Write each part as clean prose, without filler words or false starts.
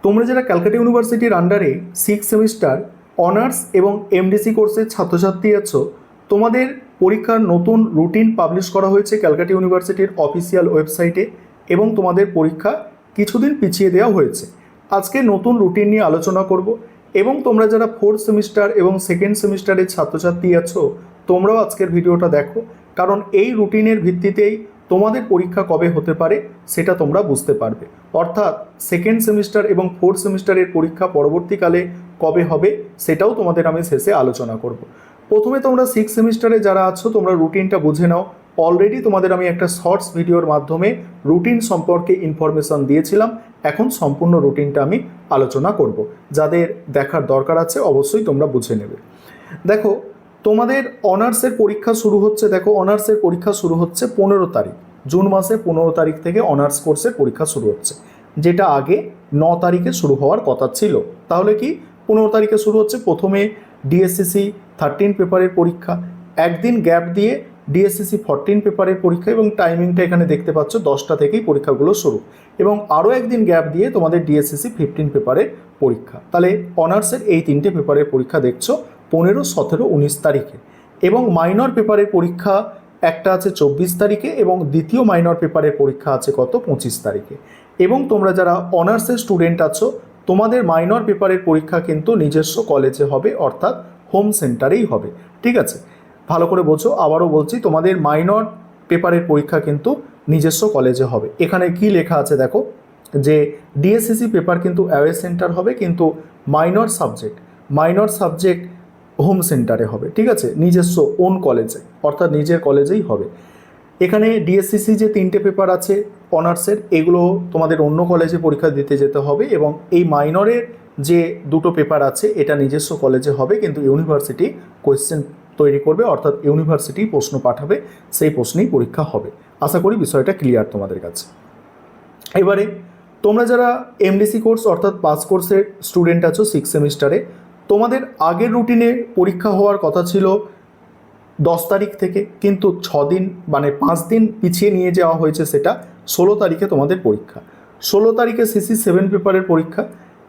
তোমরা যারা ক্যালকাটা ইউনিভার্সিটির আন্ডারে 6 সেমিস্টার অনার্স এবং এমডিসি কোর্সের ছাত্রছাত্রী আছো, তোমাদের পরীক্ষার নতুন রুটিন পাবলিশ করা হয়েছে ক্যালকাটা ইউনিভার্সিটির অফিসিয়াল ওয়েবসাইটে এবং তোমাদের পরীক্ষা কিছুদিন পিছিয়ে দেওয়া হয়েছে। আজকে নতুন রুটিন নিয়ে আলোচনা করব এবং তোমরা যারা 4th সেমিস্টার এবং 2nd সেমিস্টারের ছাত্রছাত্রী আছো, তোমরাও আজকের ভিডিওটা দেখো, কারণ এই রুটিনের ভিত্তিতেই তোমাদের পরীক্ষা কবে হতে পারে সেটা তোমরা বুঝতে পারবে। অর্থাৎ 2nd সেমিস্টার এবং 4th সেমিস্টারের পরীক্ষা পরবর্তীকালে কবে হবে সেটাও তোমাদের আমি শেষে আলোচনা করব। প্রথমে তোমরা 6 সেমিস্টারে যারা আছো তোমরা রুটিনটা বুঝে নাও। অলরেডি তোমাদের আমি একটা শর্টস ভিডিওর মাধ্যমে রুটিন সম্পর্কে ইনফরমেশন দিয়েছিলাম। এখন সম্পূর্ণ রুটিনটা আমি আলোচনা করব। যাদের দেখার দরকার আছে অবশ্যই তোমরা বুঝে নেবে। দেখো, তোমাদের অনার্সের পরীক্ষা শুরু হচ্ছে, অনার্সের পরীক্ষা শুরু হচ্ছে 15 তারিখ, জুন মাসে 15 তারিখ থেকে অনার্স কোর্সের পরীক্ষা শুরু হচ্ছে, যেটা আগে 9 তারিখে শুরু হওয়ার কথা ছিল। তাহলে কি 15 তারিখে শুরু হচ্ছে। প্রথমে ডিএসসিসি 13 পেপারের পরীক্ষা, একদিন গ্যাপ দিয়ে ডিএসসিসি 14 পেপারের পরীক্ষা, এবং টাইমিংটা এখানে দেখতে পাচ্ছ 10টা থেকেই পরীক্ষাগুলো শুরু, এবং আরও একদিন গ্যাপ দিয়ে তোমাদের ডিএসসিসি 15 পেপারের পরীক্ষা। তাহলে অনার্সের এই 3টে পেপারের পরীক্ষা দেখছো 15, 17, 19 তারিখে। এবং মাইনর পেপারের পরীক্ষা একটা আছে 24 তারিখে এবং দ্বিতীয় মাইনর পেপারের পরীক্ষা আছে কত, 25 তারিখে। এবং তোমরা যারা অনার্সের স্টুডেন্ট আছো তোমাদের মাইনর পেপারের পরীক্ষা কিন্তু নিজস্ব কলেজে হবে, অর্থাৎ হোম সেন্টারেই হবে। ঠিক আছে, ভালো করে বোঝো। আবারও বলছি, তোমাদের মাইনর পেপারের পরীক্ষা কিন্তু নিজস্ব কলেজে হবে। এখানে কি লেখা আছে দেখো, যে ডিএসসিসি পেপার কিন্তু অ্যাওয়ে সেন্টার হবে, কিন্তু মাইনর সাবজেক্ট হোম সেন্টারে হবে। ঠিক আছে, নিজস্ব ওন কলেজে, অর্থাৎ নিজের কলেজেই হবে। এখানে ডিএসসিসি যে 3টে পেপার আছে অনার্সের, এগুলো তোমাদের অন্য কলেজে পরীক্ষা দিতে যেতে হবে, এবং এই মাইনরের যে 2টো পেপার আছে এটা নিজস্ব কলেজে হবে, কিন্তু ইউনিভার্সিটি কোয়েশ্চেন তৈরি করবে, অর্থাৎ ইউনিভার্সিটি প্রশ্ন পাঠাবে, সেই প্রশ্নেই পরীক্ষা হবে। আশা করি বিষয়টা ক্লিয়ার তোমাদের কাছে। এবারে তোমরা যারা এমডিসি কোর্স অর্থাৎ পাস কোর্সের স্টুডেন্ট আছো 6 সেমিস্টারে, তোমাদের আগের রুটিনে পরীক্ষা হওয়ার কথা ছিল 10 তারিখ থেকে, কিন্তু 6 দিন মানে 5 দিন পিছিয়ে নিয়ে যাওয়া হয়েছে, সেটা 16 তারিখে তোমাদের পরীক্ষা। 16 তারিখে সিসি 7 পেপারের পরীক্ষা।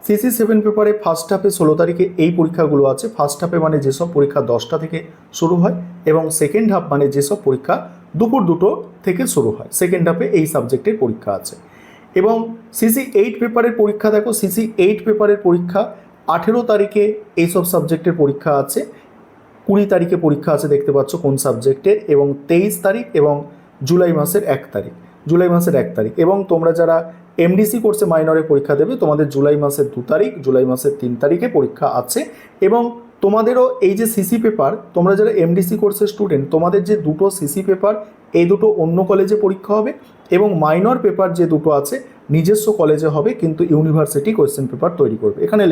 সিসি 7 পেপারে ফার্স্ট হাফে 16 তারিখে এই পরীক্ষাগুলো আছে। ফার্স্ট হাফে মানে যেসব পরীক্ষা 10টা থেকে শুরু হয়, এবং সেকেন্ড হাফ মানে যেসব পরীক্ষা দুপুর 2টো থেকে শুরু হয়, সেকেন্ড হাফে এই সাবজেক্টের পরীক্ষা আছে। এবং সিসি 8 পেপারের পরীক্ষা দেখো, সিসি 8 পেপারের পরীক্ষা 18 তারিখে এইসব সাবজেক্টের পরীক্ষা আছে। 20 তারিখে পরীক্ষা আছে দেখতে পাচ্ছ কোন সাবজেক্টের, এবং 23 তারিখ এবং জুলাই মাসের 1 তারিখ। এবং তোমরা যারা এমডিসি কোর্সে মাইনরে পরীক্ষা দেবে তোমাদের জুলাই মাসের 2 তারিখ, জুলাই মাসের 3 তারিখে পরীক্ষা আছে। এবং তোমাদেরও এই যে সিসি পেপার, তোমরা যারা এমডিসি কোর্সের স্টুডেন্ট, তোমাদের যে 2টো সিসি পেপার, এই 2টো অন্য কলেজে পরীক্ষা হবে, এবং মাইনর পেপার যে 2টো আছে নিজস্ব কলেজে হবে, কিন্তু ইউনিভার্সিটি কোয়েশ্চেন পেপার তৈরি করবে। এখানে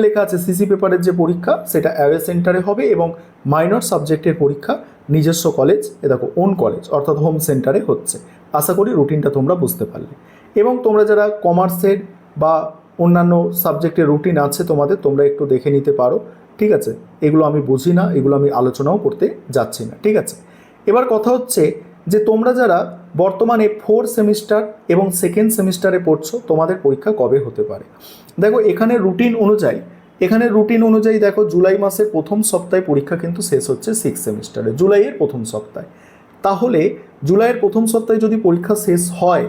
লেখা আছে সিসি পেপারের যে পরীক্ষা সেটা অ্যাওয়ে সেন্টারে হবে, এবং মাইনর সাবজেক্টের পরীক্ষা নিজস্ব কলেজ, দেখো ওন কলেজ অর্থাৎ হোম সেন্টারে হচ্ছে। আশা করি রুটিনটা তোমরা বুঝতে পারলে। এবং তোমরা যারা কমার্সের বা অন্যান্য সাবজেক্টের রুটিন আছে তোমাদের, তোমরা একটু দেখে নিতে পারো। ঠিক আছে, এগুলো আমি বুঝি না, এগুলো আমি আলোচনাও করতে যাচ্ছি না। ঠিক আছে, এবার কথা হচ্ছে যে তোমরা যারা বর্তমানে 4 সেমিস্টার এবং 2nd সেমিস্টারে পড়ছো তোমাদের পরীক্ষা কবে হতে পারে। দেখো, এখানে রুটিন অনুযায়ী দেখো, জুলাই মাসের প্রথম সপ্তাহে পরীক্ষা কিন্তু শেষ হচ্ছে 6 সেমিস্টারে, জুলাইয়ের প্রথম সপ্তাহে। তাহলে জুলাইয়ের প্রথম সপ্তাহে যদি পরীক্ষা শেষ হয়,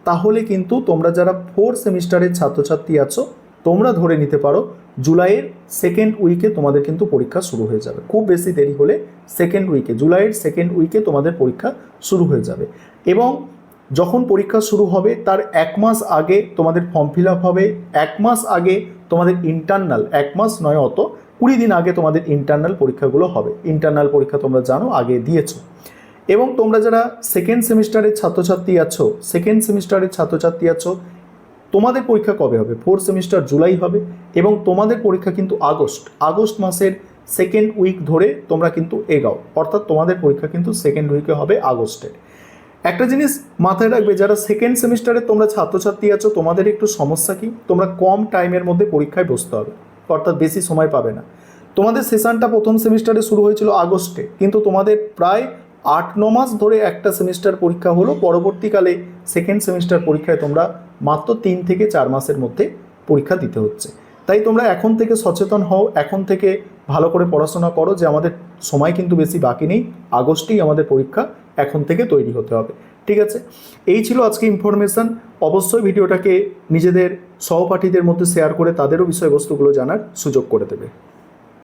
তাহলে কিন্তু তোমরা যারা 4 সেমিস্টারের ছাত্রছাত্রী আছো তোমরা ধরে নিতে পারো জুলাইয়ের 2nd উইকে তোমাদের কিন্তু পরীক্ষা শুরু হয়ে যাবে। খুব বেশি দেরি হলে জুলাইয়ের 2nd উইকে তোমাদের পরীক্ষা শুরু হয়ে যাবে। এবং যখন পরীক্ষা শুরু হবে তার 1 মাস আগে তোমাদের ফর্ম ফিল আপ হবে, 1 মাস আগে তোমাদের ইন্টারনাল, 1 মাস নয় অত 20 দিন আগে তোমাদের ইন্টারনাল পরীক্ষাগুলো হবে। ইন্টারনাল পরীক্ষা তোমরা জানো আগে দিয়েছো। এবং তোমরা যারা 2nd সেমিস্টারের ছাত্রছাত্রী আছো তোমাদের পরীক্ষা কবে হবে, 4 সেমিস্টার জুলাই হবে, এবং তোমাদের পরীক্ষা কিন্তু আগস্ট মাসের 2nd উইক ধরে তোমরা কিন্তু এগাও, অর্থাৎ তোমাদের পরীক্ষা কিন্তু 2nd উইকে হবে আগস্টের। একটা জিনিস মাথায় রাখবে, যারা 2nd সেমিস্টারে তোমরা ছাত্রছাত্রী আছো তোমাদের একটু সমস্যা কি, তোমরা কম টাইমের মধ্যে পরীক্ষায় বসতে হবে, অর্থাৎ বেশি সময় পাবে না। তোমাদের সেশনটা প্রথম সেমিস্টারে শুরু হয়েছিল আগস্টে, কিন্তু তোমাদের প্রায় 8-9 মাস ধরে একটা সেমিস্টার পরীক্ষা হলো। পরবর্তীকালে 2nd সেমিস্টার পরীক্ষায় তোমরা মাত্র 3 থেকে 4 মাসের মধ্যে পরীক্ষা দিতে হচ্ছে। তাই তোমরা এখন থেকে সচেতন হও, এখন থেকে ভালো করে পড়াশোনা করো যে আমাদের সময় কিন্তু বেশি বাকি নেই, আগস্টেই আমাদের পরীক্ষা, এখন থেকে তৈরি হতে হবে। ঠিক আছে, এই ছিল আজকে ইনফরমেশান। অবশ্যই ভিডিওটাকে নিজেদের সহপাঠীদের মধ্যে শেয়ার করে তাদেরও বিষয়বস্তুগুলো জানার সুযোগ করে দেবে।